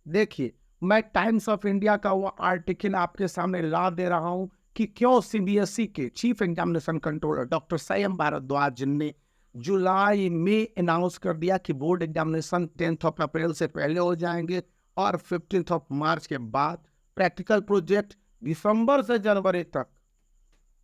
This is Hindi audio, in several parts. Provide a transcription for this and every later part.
देखिए, मैं टाइम्स ऑफ इंडिया का वो आर्टिकल आपके सामने ला दे रहा हूँ कि क्यों सीबीएसई के चीफ एग्जामिनेशन कंट्रोलर डॉक्टर संयम भारद्वाज ने जुलाई में अनाउंस कर दिया कि board examination 10th of April से पहले हो जाएंगे और 15th ऑफ मार्च के बाद प्रैक्टिकल प्रोजेक्ट दिसंबर से जनवरी तक,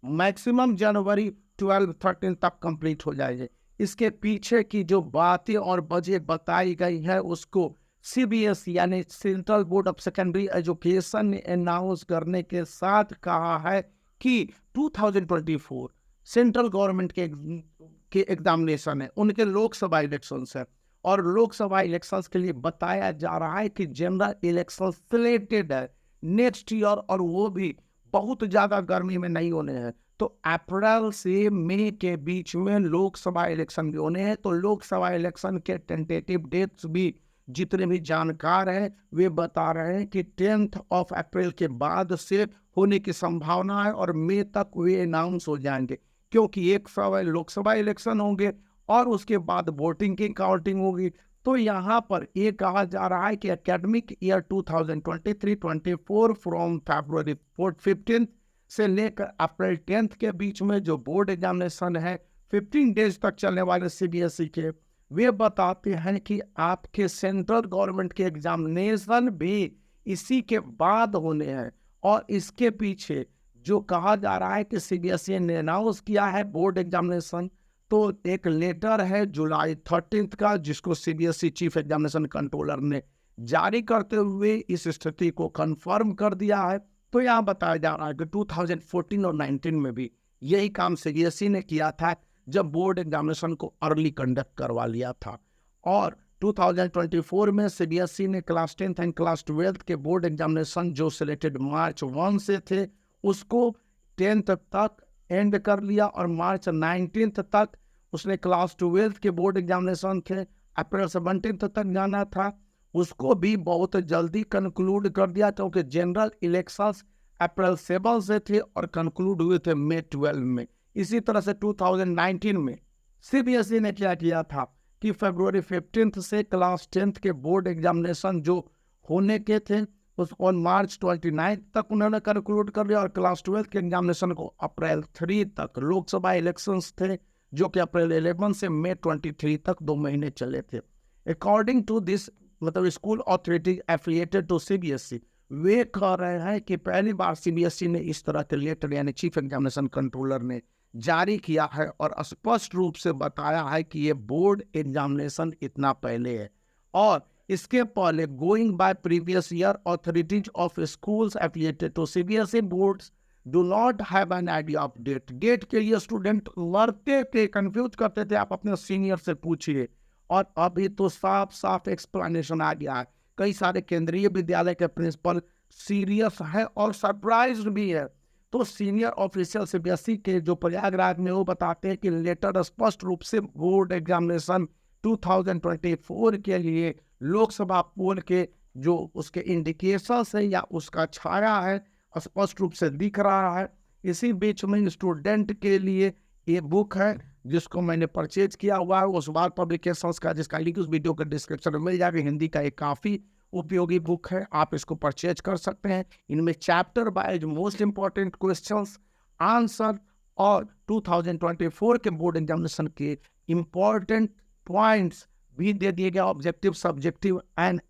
मैक्सिमम जनवरी 12-13 तक कंप्लीट हो जाएंगे। इसके पीछे की जो बातें और वजह बताई गई है उसको सीबीएसई यानी central board of secondary education ने अनाउंस करने के साथ कहा है कि 2024 सेंट्रल गवर्नमेंट के एग्जामिनेशन है, उनके लोकसभा इलेक्शंस है और लोकसभा इलेक्शंस के लिए बताया जा रहा है कि जनरल इलेक्शन सिलेक्टेड है नेक्स्ट ईयर, और वो भी बहुत ज्यादा गर्मी में नहीं होने हैं। तो अप्रैल से मई के बीच में लोकसभा इलेक्शन भी होने हैं। तो लोकसभा इलेक्शन के टेंटेटिव डेट्स भी जितने भी जानकार हैं वे बता रहे हैं कि 10th ऑफ अप्रैल के बाद से होने की संभावना है और मई तक वे अनाउंस हो जाएंगे, क्योंकि एक समय लोकसभा इलेक्शन होंगे और उसके बाद वोटिंग की काउंटिंग होगी। तो यहाँ पर ये कहा जा रहा है कि एकेडमिक ईयर 2023-24 फ्रॉम फरवरी 15 से लेकर अप्रैल 10th के बीच में जो बोर्ड एग्जामिनेशन है 15 डेज तक चलने वाले सीबीएसई के, वे बताते हैं कि आपके सेंट्रल गवर्नमेंट के एग्जामिनेशन भी इसी के बाद होने हैं। और इसके पीछे जो कहा जा रहा है कि सीबीएसई ने अनाउंस किया है बोर्ड एग्जामिनेशन, तो एक लेटर है जुलाई 13 का जिसको सीबीएसई चीफ एग्जामिनेशन कंट्रोलर ने जारी करते हुए इस स्थिति को कंफर्म कर दिया है। तो यहाँ बताया जा रहा है कि 2014 और 19 में भी यही काम सीबीएसई ने किया था जब बोर्ड एग्जामिनेशन को अर्ली कंडक्ट करवा लिया था। और 2024 में सीबीएसई ने class 10th and class 12th के बोर्ड एग्जामिनेशन जो सिलेक्टेड मार्च 1 से थे उसको 10th तक एंड कर लिया और मार्च 19 तक उसने क्लास 12th के बोर्ड एग्जामिनेशन थे, अप्रैल 17 तक जाना था, उसको भी बहुत जल्दी कंक्लूड कर दिया क्योंकि जनरल इलेक्शंस अप्रैल 7 से थे और कंक्लूड हुए थे मई 12 में। इसी तरह से 2019 में सीबीएसई ने क्या किया था कि फरवरी 15 से क्लास 10th के बोर्ड एग्जामिनेशन जो होने के थे उसको मार्च 29 तक उन्होंने कंक्लूड कर लिया और क्लास 12th के एग्जामिनेशन को अप्रैल 3 तक, लोकसभा इलेक्शंस थे जो कि अप्रैल 11 से मई 23 तक 2 महीने चले थे। अकॉर्डिंग टू दिस, मतलब school authority affiliated to CBSE, वे कह रहे हैं कि पहली बार सीबीएसई ने इस तरह के लेटर यानी चीफ एग्जामिनेशन कंट्रोलर ने जारी किया है और स्पष्ट रूप से बताया है कि ये बोर्ड एग्जामिनेशन इतना पहले है। और इसके पहले going by previous year authorities of schools affiliated to CBSE boards do not have an idea of date. Date के लिए स्टूडेंट लड़ते थे, कंफ्यूज करते थे, आप अपने सीनियर से पूछिए। और अभी तो साफ साफ एक्सप्लेनेशन आ गया है। कई सारे केंद्रीय विद्यालय के प्रिंसिपल सीरियस है और सरप्राइज्ड भी है। तो सीनियर ऑफिशियल सीबीएसई के जो प्रयागराज में वो बताते हैं कि लेटर स्पष्ट रूप से बोर्ड एग्जामिनेशन 2024 के लिए लोकसभा पोल के जो उसके इंडिकेशंस है या उसका छाया है स्पष्ट रूप से दिख रहा है। इसी बीच में स्टूडेंट के लिए ये बुक है जिसको मैंने परचेज किया हुआ है उस बार पब्लिकेशंस का, जिसका लिंक उस वीडियो के डिस्क्रिप्शन में मिल जाएगा। हिंदी का एक काफ़ी उपयोगी बुक है, आप इसको परचेज कर सकते हैं। इनमें chapter wise most important questions, answer और 2024 के बोर्ड एग्जामिनेशन के इंपॉर्टेंट पॉइंट्स भी दे दिए गए, ऑब्जेक्टिव, सब्जेक्टिव एंड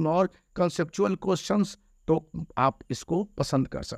और कंसेप्चुअल क्वेश्चंस। तो आप इसको पसंद कर सकते हैं।